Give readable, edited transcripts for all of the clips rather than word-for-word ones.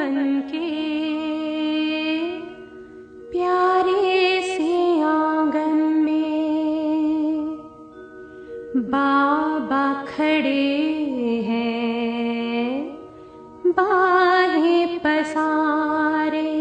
बनके प्यारे से आंगन में बाबा खड़े हैं बाहें पसारे।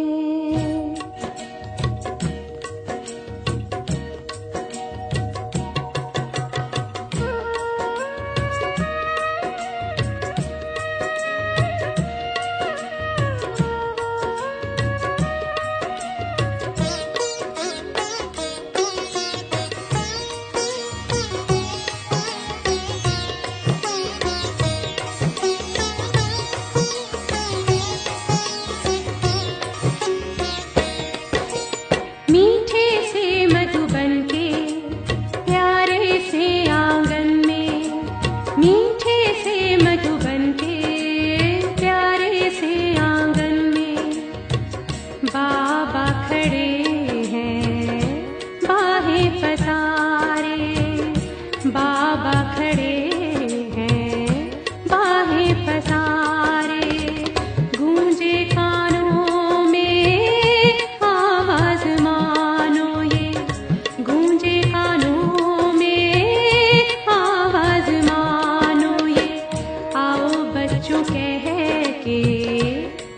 मीठे से मधुबन के प्यारे से आंगन में, मीठे से मधुबन के प्यारे से आंगन में बाबा खड़े हैं बाहें पसारे। बाबा खड़े हैं बाहें पसारे। गूंजे कानों में आवाज मानो ये, गूंजे कानों में आवाज मानो ये। आओ बच्चों कह के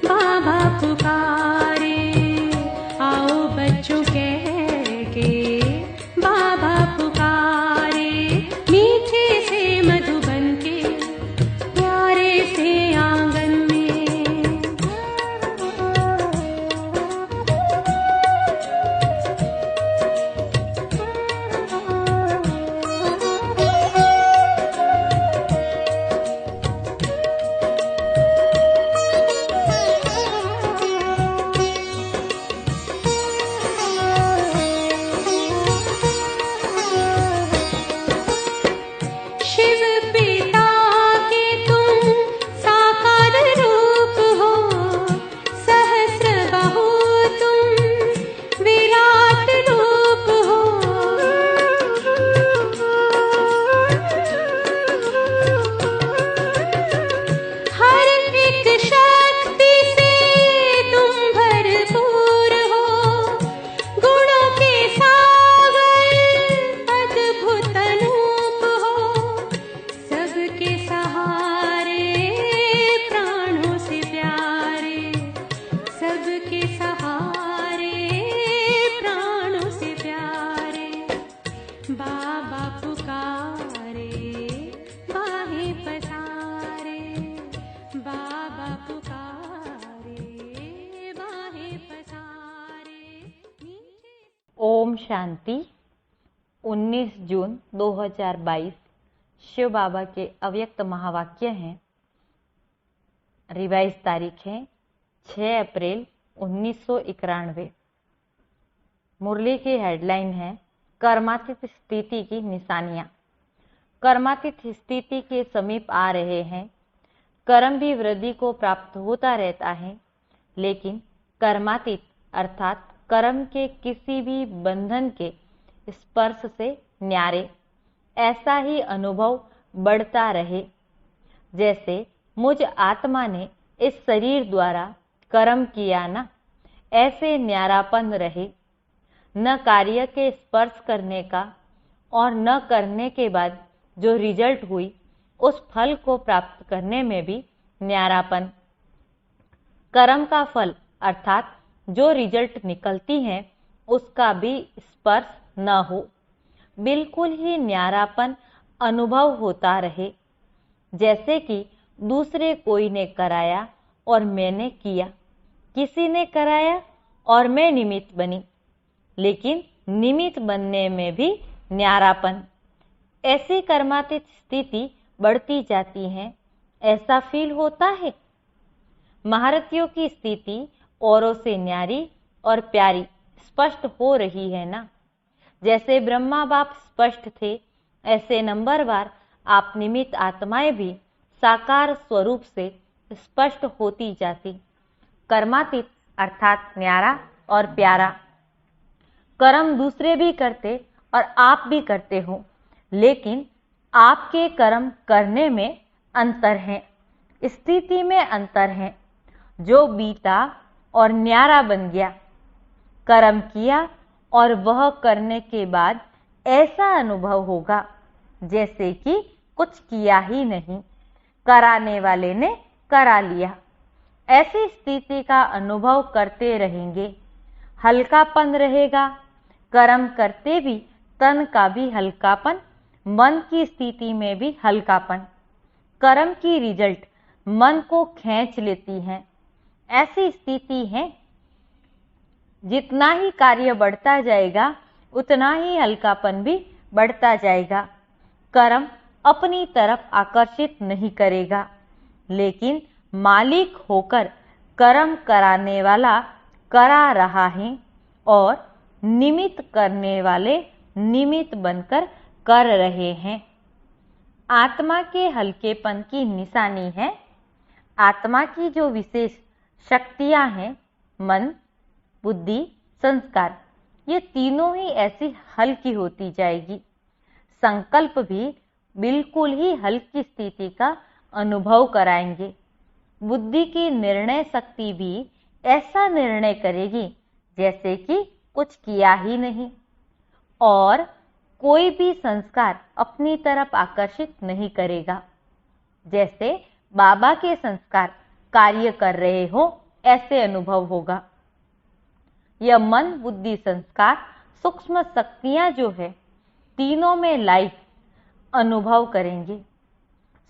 बाबा पुकारे, आओ बच्चों कह के बाबा पुकारे। मीठे से मधुबन के प्यारे से आंगन में। शिव पिता के तुम साकार रूप हो, सहस्र बाहु तुम विराट रूप हो। हर एक शक्ति से तुम भरपूर हो, गुणों के सागर अद्भुत अनूप हो। सबके सहारे प्राणों से प्यारे, सबके सहारे प्राणों से प्यारे। बाबा पुकारे बाहें पसारे, बाबा पुकारे बाहें पसारे। ओम शांति। 19 जून 2022 शिव बाबा के अव्यक्त महावाक्य हैं। रिवाइज तारीख है 6 अप्रैल 1991। मुरली की हेडलाइन है कर्मातीत स्थिति की निशानियां। कर्मातीत स्थिति के समीप आ रहे हैं। कर्म भी वृद्धि को प्राप्त होता रहता है, लेकिन कर्मातीत अर्थात कर्म के किसी भी बंधन के स्पर्श से न्यारे। ऐसा ही अनुभव बढ़ता रहे, जैसे मुझ आत्मा ने इस शरीर द्वारा कर्म किया ना, ऐसे न्यारापन रहे। न कार्य के स्पर्श करने का और न करने के बाद जो रिजल्ट हुई उस फल को प्राप्त करने में भी न्यारापन। कर्म का फल अर्थात जो रिजल्ट निकलती है उसका भी स्पर्श न हो, बिल्कुल ही न्यारापन अनुभव होता रहे। जैसे कि दूसरे कोई ने कराया और मैंने किया, किसी ने कराया और मैं निमित्त बनी, लेकिन निमित्त बनने में भी न्यारापन। ऐसी कर्मातीत स्थिति बढ़ती जाती है, ऐसा फील होता है। महारथियों की स्थिति औरों से न्यारी और प्यारी स्पष्ट हो रही है ना। जैसे ब्रह्मा बाप स्पष्ट थे, ऐसे नंबरवार आप निमित्त आत्माएं भी साकार स्वरूप से स्पष्ट होती जाती। कर्मातीत अर्थात न्यारा और प्यारा। कर्म दूसरे भी करते और आप भी करते हो, लेकिन आपके कर्म करने में अंतर है, स्थिति में अंतर है। जो बीता और न्यारा बन गया। कर्म किया और वह करने के बाद ऐसा अनुभव होगा जैसे कि कुछ किया ही नहीं, कराने वाले ने करा लिया। ऐसी स्थिति का अनुभव करते रहेंगे, हल्कापन रहेगा। कर्म करते भी तन का भी हल्कापन, मन की स्थिति में भी हल्कापन। कर्म की रिजल्ट मन को खींच लेती है। ऐसी स्थिति है, जितना ही कार्य बढ़ता जाएगा उतना ही हल्कापन भी बढ़ता जाएगा। कर्म अपनी तरफ आकर्षित नहीं करेगा, लेकिन मालिक होकर कर्म कराने वाला करा रहा है और निमित्त करने वाले निमित्त बनकर कर रहे हैं। आत्मा के हल्केपन की निशानी है। आत्मा की जो विशेष शक्तियां हैं, मन, बुद्धि, संस्कार, ये तीनों ही ऐसी हल्की होती जाएगी। संकल्प भी बिल्कुल ही हल्की स्थिति का अनुभव कराएंगे। बुद्धि की निर्णय शक्ति भी ऐसा निर्णय करेगी जैसे कि कुछ किया ही नहीं, और कोई भी संस्कार अपनी तरफ आकर्षित नहीं करेगा। जैसे बाबा के संस्कार कार्य कर रहे हो, ऐसे अनुभव होगा। यह मन, बुद्धि, संस्कार, सूक्ष्म शक्तियां जो है, तीनों में लाइट अनुभव करेंगे।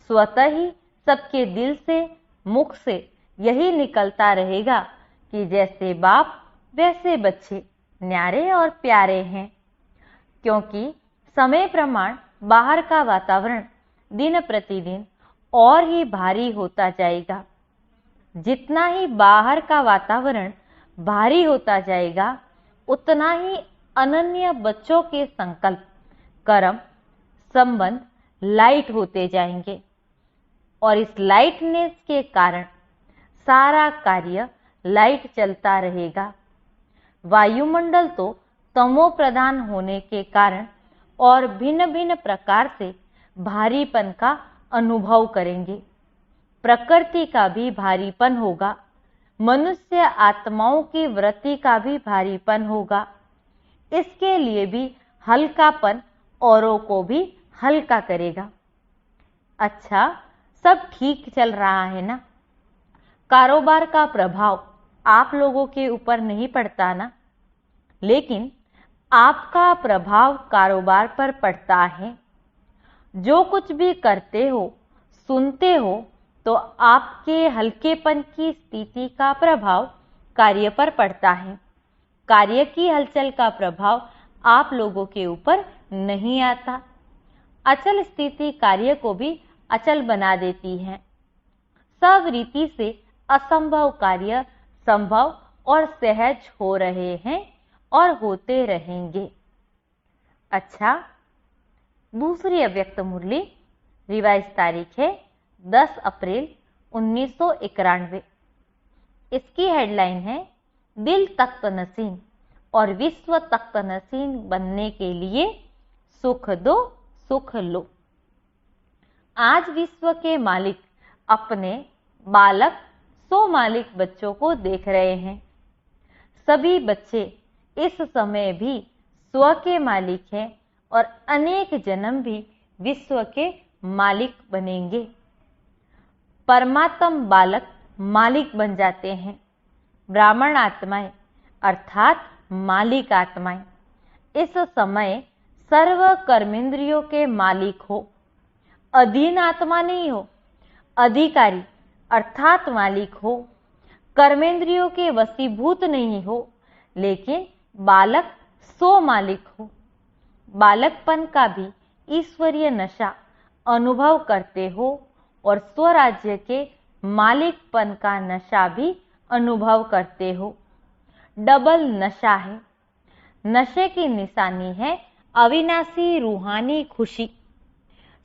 स्वतः ही सबके दिल से, मुख से यही निकलता रहेगा कि जैसे बाप वैसे बच्चे न्यारे और प्यारे हैं। क्योंकि समय प्रमाण बाहर का वातावरण दिन प्रतिदिन और ही भारी होता जाएगा। जितना ही बाहर का वातावरण भारी होता जाएगा, उतना ही अनन्य बच्चों के संकल्प, कर्म, संबंध लाइट होते जाएंगे। और इस लाइटनेस के कारण सारा कार्य लाइट चलता रहेगा। वायुमंडल तो तमो प्रधान होने के कारण और भिन्न भिन्न प्रकार से भारीपन का अनुभव करेंगे। प्रकृति का भी भारीपन होगा, मनुष्य आत्माओं की वृत्ति का भी भारीपन होगा। इसके लिए भी हल्कापन औरों को भी हल्का करेगा। अच्छा, सब ठीक चल रहा है ना? कारोबार का प्रभाव आप लोगों के ऊपर नहीं पड़ता ना? लेकिन आपका प्रभाव कारोबार पर पड़ता है। जो कुछ भी करते हो, सुनते हो, तो आपके हल्केपन की स्थिति का प्रभाव कार्य पर पड़ता है। कार्य की हलचल का प्रभाव आप लोगों के ऊपर नहीं आता। अचल स्थिति कार्य को भी अचल बना देती है। सब रीति से असंभव कार्य संभव और सहज हो रहे हैं और होते रहेंगे। अच्छा, दूसरी अव्यक्त मुरली, रिवाइज तारीख है 10 अप्रैल 1991। इसकी हेडलाइन है, दिल तख्त नसीन और विश्व तख्त नसीन बनने के लिए सुख दो, सुख लो। आज विश्व के मालिक अपने बालक, सो मालिक बच्चों को देख रहे हैं। सभी बच्चे इस समय भी स्व के मालिक हैं और अनेक जन्म भी विश्व के मालिक बनेंगे। परमात्म बालक मालिक बन जाते हैं। ब्राह्मण आत्माएं अर्थात मालिक आत्माएं इस समय सर्व कर्मेंद्रियों के मालिक हो। अधीन आत्मा नहीं हो, अधिकारी अर्थात मालिक हो। कर्मेंद्रियों के वशीभूत नहीं हो, लेकिन बालक सो मालिक हो। बालकपन का भी ईश्वरीय नशा अनुभव करते हो और स्वराज्य के मालिकपन का नशा भी अनुभव करते हो। डबल नशा है। नशे की निशानी है अविनाशी रूहानी खुशी।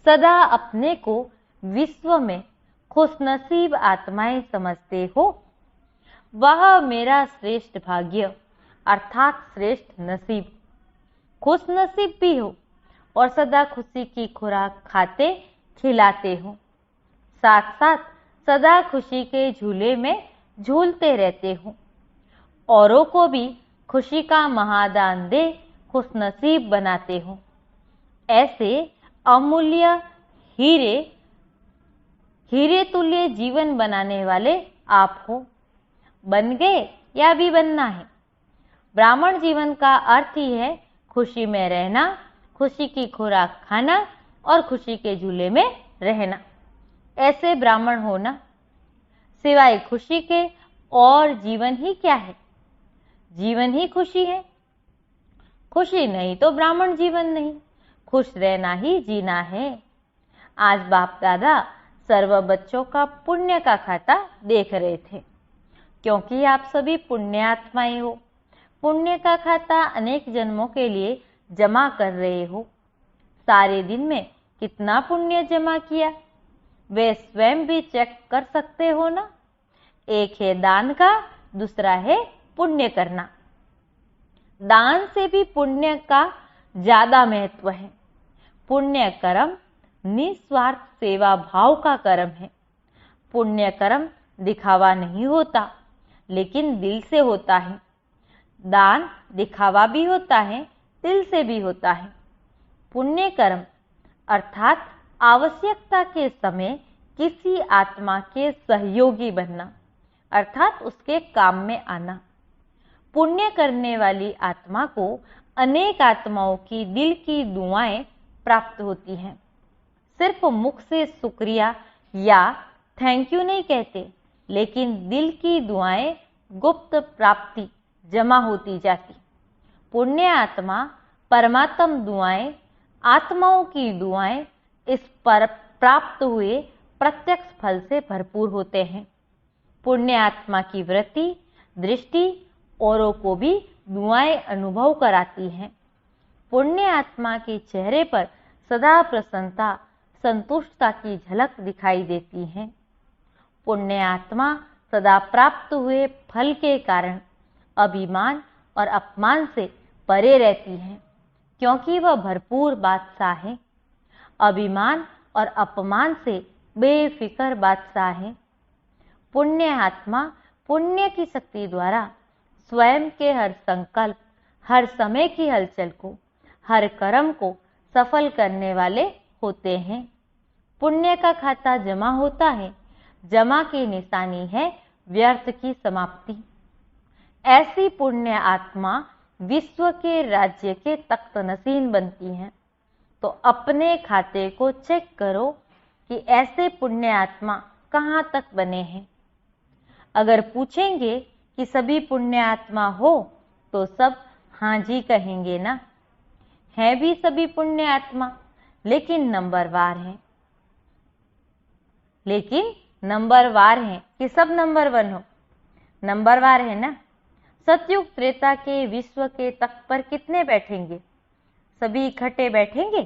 सदा अपने को विश्व में खुशनसीब आत्माएं समझते हो। वह मेरा श्रेष्ठ भाग्य अर्थात श्रेष्ठ नसीब। खुश नसीब भी हो और सदा खुशी की खुराक खाते खिलाते हो। साथ साथ सदा खुशी के झूले में झूलते रहते हो। औरों को भी खुशी का महादान दे खुशनसीब बनाते हो। ऐसे अमूल्य हीरे हीरे तुल्य जीवन बनाने वाले आप हो। बन गए या भी बनना है। ब्राह्मण जीवन का अर्थ ही है खुशी में रहना, खुशी की खुराक खाना और खुशी के झूले में रहना। ऐसे ब्राह्मण होना। सिवाय खुशी के और जीवन ही क्या है? जीवन ही खुशी है। खुशी नहीं तो ब्राह्मण जीवन नहीं। खुश रहना ही जीना है। आज बाप दादा सर्व बच्चों का पुण्य का खाता देख रहे थे, क्योंकि आप सभी पुण्यात्माएं हो। पुण्य का खाता अनेक जन्मों के लिए जमा कर रहे हो। सारे दिन में कितना पुण्य जमा किया वे स्वयं भी चेक कर सकते हो ना। एक है दान का, दूसरा है पुण्य करना। दान से भी पुण्य का ज्यादा महत्व है। पुण्य कर्म निस्वार्थ सेवा भाव का कर्म है। पुण्य कर्म दिखावा नहीं होता, लेकिन दिल से होता है। दान दिखावा भी होता है, दिल से भी होता है। पुण्य कर्म अर्थात आवश्यकता के समय किसी आत्मा के सहयोगी बनना, अर्थात उसके काम में आना। पुण्य करने वाली आत्मा को अनेक आत्माओं की दिल की दुआएं प्राप्त होती हैं। सिर्फ मुख से शुक्रिया या थैंक यू नहीं कहते, लेकिन दिल की दुआएं गुप्त प्राप्ति जमा होती जाती। पुण्य आत्मा परमात्म दुआएं, आत्माओं की दुआएं इस पर प्राप्त हुए प्रत्यक्ष फल से भरपूर होते हैं। पुण्य आत्मा की वृत्ति दृष्टि औरों को भी दुआएं अनुभव कराती हैं। पुण्य आत्मा के चेहरे पर सदा प्रसन्नता संतुष्टता की झलक दिखाई देती है। पुण्य आत्मा सदा प्राप्त हुए फल के कारण अभिमान और अपमान से परे रहती है, क्योंकि वह भरपूर बादशाह है। अभिमान और अपमान से बेफिक्र बादशाह है। पुण्य आत्मा पुण्य की शक्ति द्वारा स्वयं के हर संकल्प, हर समय की हलचल को, हर कर्म को सफल करने वाले होते हैं। पुण्य का खाता जमा होता है। जमा की निशानी है व्यर्थ की समाप्ति। ऐसी पुण्य आत्मा विश्व के राज्य के तख्त नशीन बनती हैं। तो अपने खाते को चेक करो कि ऐसे पुण्य आत्मा कहाँ तक बने हैं। अगर पूछेंगे कि सभी पुण्य आत्मा हो तो सब हाँ जी कहेंगे ना। है भी सभी पुण्य आत्मा, लेकिन नंबरवार हैं। लेकिन नंबरवार हैं कि सब नंबर 1 हो। नंबरवार है ना। सतयुग त्रेता के विश्व के तख्त पर कितने बैठेंगे? सभी इकट्ठे बैठेंगे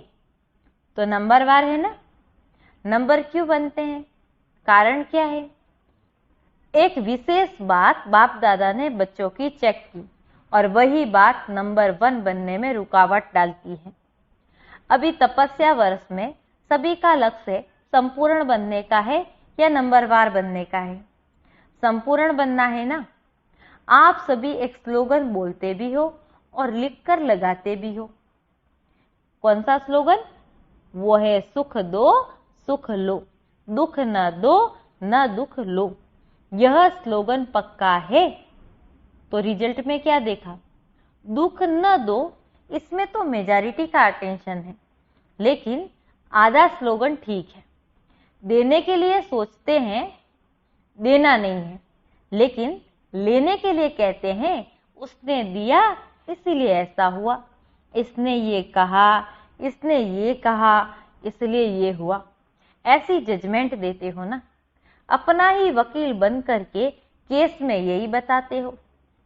तो नंबरवार है ना। नंबर क्यों बनते हैं? कारण क्या है? एक विशेष बात बाप दादा ने बच्चों की चेक की और वही बात नंबर 1 बनने में रुकावट डालती है। अभी तपस्या वर्ष में सभी का लक्ष्य संपूर्ण बनने का है या नंबरवार बनने का है? संपूर्ण बनना है ना। आप सभी एक स्लोगन बोलते भी हो और लिखकर लगाते भी हो। कौन सा स्लोगन? वो है सुख दो सुख लो, दुख न दो न दुख लो। यह स्लोगन पक्का है। तो रिजल्ट में क्या देखा? दुख न दो, इसमें तो मेजॉरिटी का अटेंशन है, लेकिन आधा स्लोगन ठीक है। देने के लिए सोचते हैं, देना नहीं है, लेकिन लेने के लिए कहते हैं उसने दिया इसीलिए ऐसा हुआ, इसने ये कहा, इसने ये कहा, इसलिए ये हुआ। ऐसी जजमेंट देते हो ना। अपना ही वकील बन करके केस में यही बताते हो।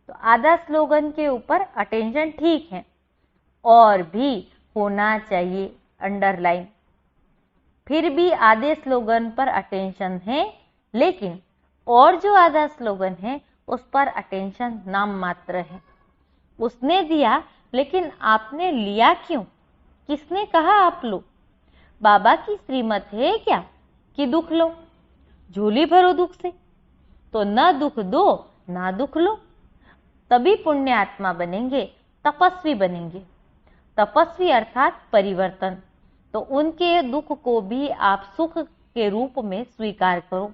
तो आधा स्लोगन के ऊपर अटेंशन ठीक है, और भी होना चाहिए अंडरलाइन। फिर भी आधे स्लोगन पर अटेंशन है, लेकिन और जो आधा स्लोगन है उस पर अटेंशन नाम मात्र है। उसने दिया, लेकिन आपने लिया क्यों? किसने कहा आप लो? बाबा की श्रीमत है क्या कि दुख लो, झोली भरो दुख से? तो तो न दुख दो ना दुख लो, तभी पुण्य आत्मा बनेंगे, तपस्वी बनेंगे। तपस्वी अर्थात परिवर्तन। तो उनके दुख को भी आप सुख के रूप में स्वीकार करो,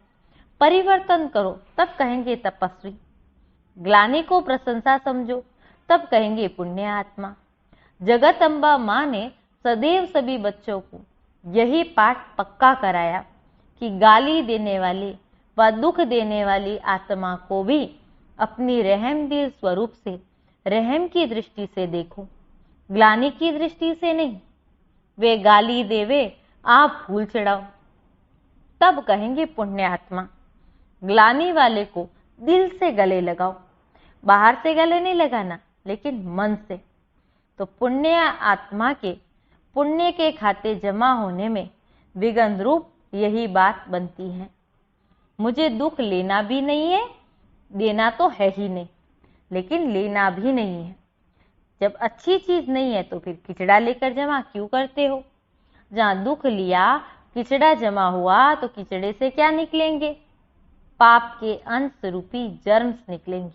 परिवर्तन करो, तब कहेंगे तपस्वी। ग्लानि को प्रशंसा समझो, तब कहेंगे पुण्य आत्मा। जगत अम्बा माँ ने सदैव सभी बच्चों को यही पाठ पक्का कराया कि गाली देने वाली व दुख देने वाली आत्मा को भी अपनी रहमदिल स्वरूप से, रहम की दृष्टि से देखो, ग्लानि की दृष्टि से नहीं। वे गाली देवे, आप फूल चढ़ाओ, तब कहेंगे पुण्य आत्मा। ग्लानि वाले को दिल से गले लगाओ, बाहर से गले नहीं लगाना, लेकिन मन से। तो पुण्य आत्मा के पुण्य के खाते जमा होने में विघ्न रूप यही बात बनती है। मुझे दुख लेना भी नहीं है, देना तो है ही नहीं, लेकिन लेना भी नहीं है। जब अच्छी चीज नहीं है तो फिर किचड़ा लेकर जमा क्यों करते हो? जहां दुख लिया, किचड़ा जमा हुआ, तो किचड़े से क्या निकलेंगे? पाप के अंश रूपी जर्म्स निकलेंगे।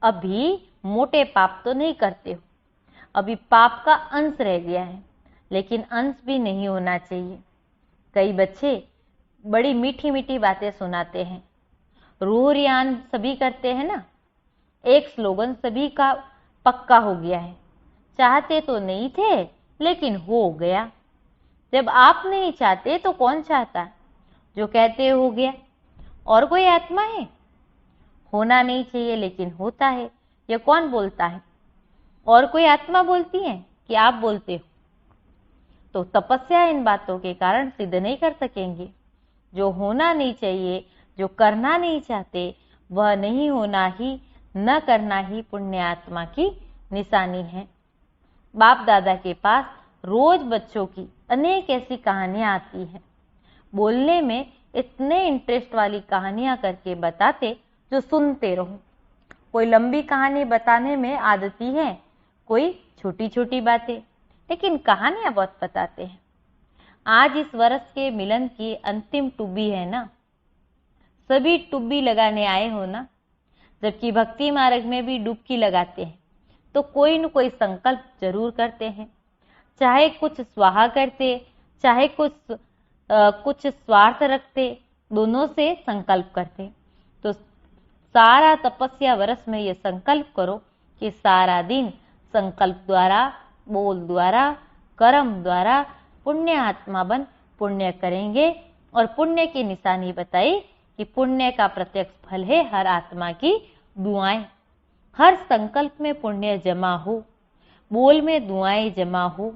अभी मोटे पाप तो नहीं करते हो, अभी पाप का अंश रह गया है, लेकिन अंश भी नहीं होना चाहिए। कई बच्चे बड़ी मीठी मीठी बातें सुनाते हैं, रूह रियान सभी करते हैं ना। एक स्लोगन सभी का पक्का हो गया है, चाहते तो नहीं थे लेकिन हो गया। जब आप नहीं चाहते तो कौन चाहता? जो कहते हो गया। और कोई आत्मा है? होना नहीं चाहिए लेकिन होता है। यह कौन बोलता है? और कोई आत्मा बोलती है कि आप बोलते हो? तो तपस्या इन बातों के कारण सिद्ध नहीं कर सकेंगे। जो होना नहीं चाहिए, जो करना नहीं चाहते, वह नहीं होना ही, न करना ही पुण्य आत्मा की निशानी है। बाप दादा के पास रोज बच्चों की अनेक ऐसी कहानियां आती हैं। बोलने में इतने इंटरेस्ट वाली कहानियां करके बताते जो सुनते रहो। कोई लंबी कहानी बताने में आदती है, कोई छोटी छोटी बातें, लेकिन कहानियां बहुत बताते हैं। आज इस वर्ष के मिलन की अंतिम टुब्बी है ना, सभी टुब्बी लगाने आए हो ना। जबकि भक्ति मार्ग में भी डुबकी लगाते हैं तो कोई न कोई संकल्प जरूर करते हैं, चाहे कुछ स्वाहा करते, चाहे कुछ स्वार्थ रखते, दोनों से संकल्प करते। तो सारा तपस्या वर्ष में ये संकल्प करो कि सारा दिन संकल्प द्वारा, बोल द्वारा, कर्म द्वारा पुण्य आत्मा बन पुण्य करेंगे। और पुण्य की निशानी बताई कि पुण्य का प्रत्यक्ष फल है हर आत्मा की दुआएं। हर संकल्प में पुण्य जमा हो, बोल में दुआएं जमा हो,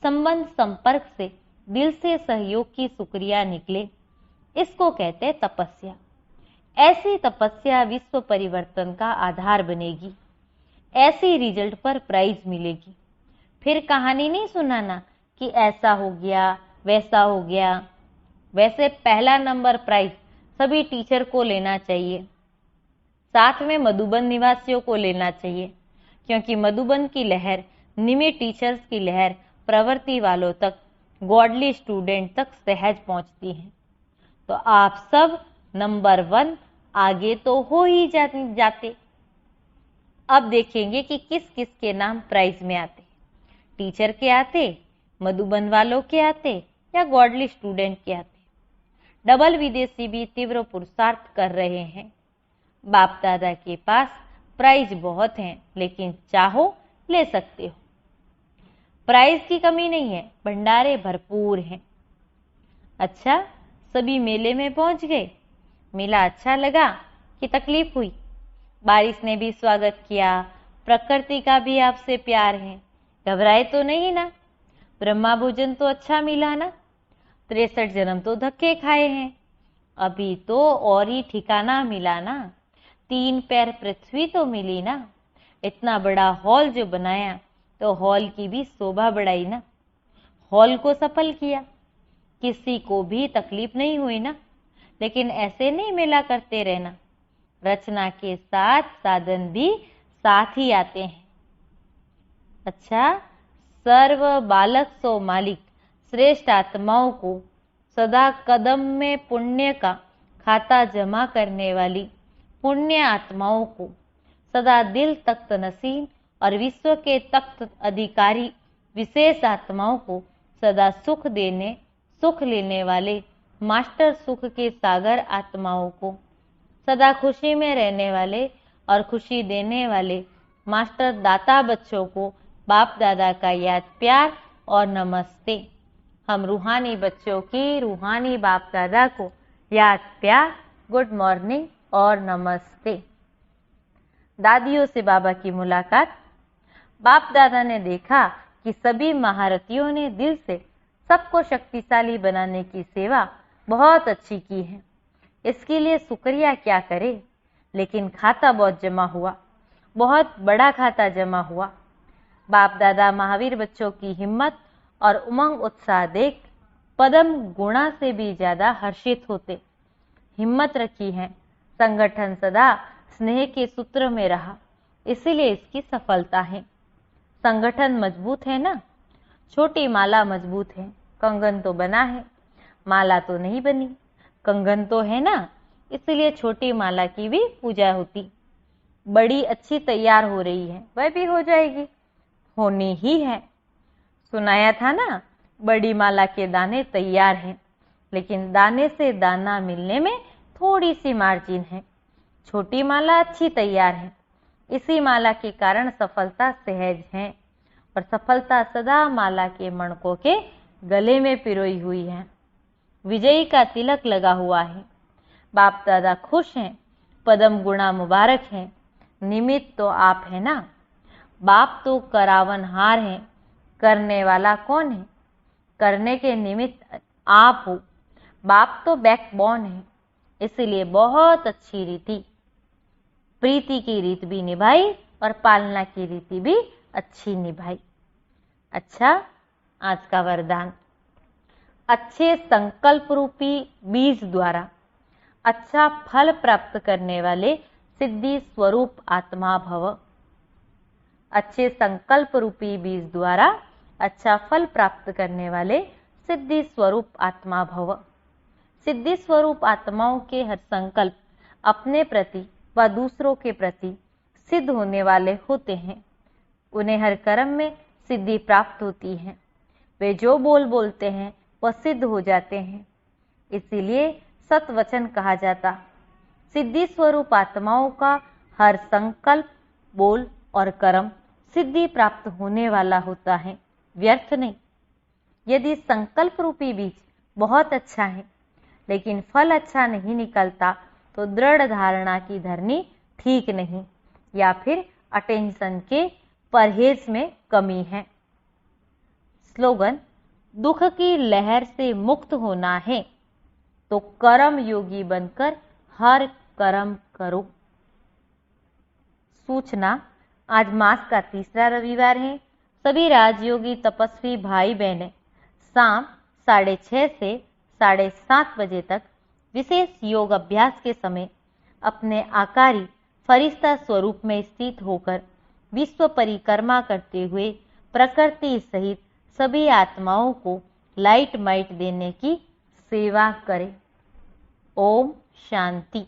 संबंध संपर्क से दिल से सहयोग की शुक्रिया निकले, इसको कहते हैं तपस्या। ऐसी तपस्या विश्व परिवर्तन का आधार बनेगी। ऐसी रिजल्ट पर प्राइज मिलेगी। फिर कहानी नहीं सुनाना कि ऐसा हो गया, वैसा हो गया। वैसे पहला नंबर प्राइज सभी टीचर को लेना चाहिए, साथ में मधुबन निवासियों को लेना चाहिए, क्योंकि मधुबन की लहर, निमी टीचर्स की लहर प्रवृत्ति वालों तक, गॉडली स्टूडेंट तक सहज पहुंचती है। तो आप सब नंबर 1 आगे तो हो ही जाते। अब देखेंगे कि किस किस के नाम प्राइज में आते। टीचर के आते, मधुबन वालों के आते, या गॉडली स्टूडेंट के आते। डबल विदेशी भी तीव्र पुरुषार्थ कर रहे हैं। बाप दादा के पास प्राइज बहुत हैं, लेकिन चाहो ले सकते हो। प्राइज की कमी नहीं है, भंडारे भरपूर हैं। अच्छा, सभी मेले में पहुंच गए। मेला अच्छा लगा कि तकलीफ हुई? बारिश ने भी स्वागत किया, प्रकृति का भी आपसे प्यार है, घबराए तो नहीं ना? ब्रह्मा भोजन तो अच्छा मिला ना? 63 जन्म तो धक्के खाए हैं, अभी तो और ही ठिकाना मिला ना? 3 पैर पृथ्वी तो मिली ना? इतना बड़ा हॉल जो बनाया तो हॉल की भी शोभा बढ़ाई ना? हॉल को सफल किया, किसी को भी तकलीफ नहीं हुई ना? लेकिन ऐसे नहीं मेला करते रहना, रचना के साथ साधन भी साथ ही आते हैं। अच्छा, सर्व बालक सो मालिक श्रेष्ठ आत्माओं को सदा कदम में पुण्य का खाता जमा करने वाली पुण्य आत्माओं को सदा दिल तख्त नसीन और विश्व के तख्त अधिकारी विशेष आत्माओं को सदा सुख लेने वाले मास्टर सुख के सागर आत्माओं को सदा खुशी में रहने वाले और खुशी देने वाले मास्टर दाता बच्चों को बाप दादा का याद प्यार और नमस्ते। हम रूहानी बच्चों की रूहानी बाप दादा को याद प्यार, गुड मॉर्निंग और नमस्ते। दादियों से बाबा की मुलाकात। बाप दादा ने देखा कि सभी महारथियों ने दिल से सबको शक्तिशाली बनाने की सेवा बहुत अच्छी की है, इसके लिए शुक्रिया क्या करे। लेकिन खाता बहुत जमा हुआ, बहुत बड़ा खाता जमा हुआ। बाप दादा महावीर बच्चों की हिम्मत और उमंग उत्साह देख पदम गुणा से भी ज्यादा हर्षित होते। हिम्मत रखी है, संगठन सदा स्नेह के सूत्र में रहा, इसीलिए इसकी सफलता है। संगठन मजबूत है ना, छोटी माला मजबूत है, कंगन तो बना है, माला तो नहीं बनी। कंगन तो है ना, इसलिए छोटी माला की भी पूजा होती। बड़ी अच्छी तैयार हो रही है, वह भी हो जाएगी, होनी ही है। सुनाया था ना, बड़ी माला के दाने तैयार हैं, लेकिन दाने से दाना मिलने में थोड़ी सी मार्जिन है। छोटी माला अच्छी तैयार है, इसी माला के कारण सफलता सहज है और सफलता सदा माला के मणकों के गले में पिरोई हुई है। विजयी का तिलक लगा हुआ है। बाप दादा खुश हैं, पदम गुणा मुबारक हैं। निमित्त तो आप है ना, बाप तो करावनहार हैं, करने वाला कौन है? करने के निमित्त आप हो। बाप तो बैकबोन है, इसलिए बहुत अच्छी रीति, प्रीति की रीत भी निभाई और पालना की रीति भी अच्छी निभाई। अच्छा, आज का वरदान। अच्छे संकल्प रूपी बीज द्वारा अच्छा फल प्राप्त करने वाले सिद्धि स्वरूप आत्मा भव। अच्छे संकल्प रूपी बीज द्वारा अच्छा फल प्राप्त करने वाले सिद्धि स्वरूप आत्मा भव। सिद्धि स्वरूप आत्माओं के हर संकल्प अपने प्रति व दूसरों के प्रति सिद्ध होने वाले होते हैं। उन्हें हर कर्म में सिद्धि प्राप्त होती है। वे जो बोलते हैं वह सिद्ध हो जाते हैं, इसीलिए सतवचन कहा जाता। सिद्धि स्वरूप आत्माओं का हर संकल्प, बोल और कर्म सिद्धि प्राप्त होने वाला होता है, व्यर्थ नहीं। यदि संकल्प रूपी बीज बहुत अच्छा है लेकिन फल अच्छा नहीं निकलता तो दृढ़ धारणा की धरनी ठीक नहीं, या फिर अटेंशन के परहेज में कमी है। स्लोगन, दुख की लहर से मुक्त होना है तो कर्म योगी बनकर हर कर्म करो। सूचना, आज मास का तीसरा रविवार है। सभी राजयोगी तपस्वी भाई बहनें शाम 6:30 से 7:30 बजे तक विशेष योग अभ्यास के समय अपने आकारी फरिश्ता स्वरूप में स्थित होकर विश्व परिक्रमा करते हुए प्रकृति सहित सभी आत्माओं को लाइट माइट देने की सेवा करें। ओम शांति।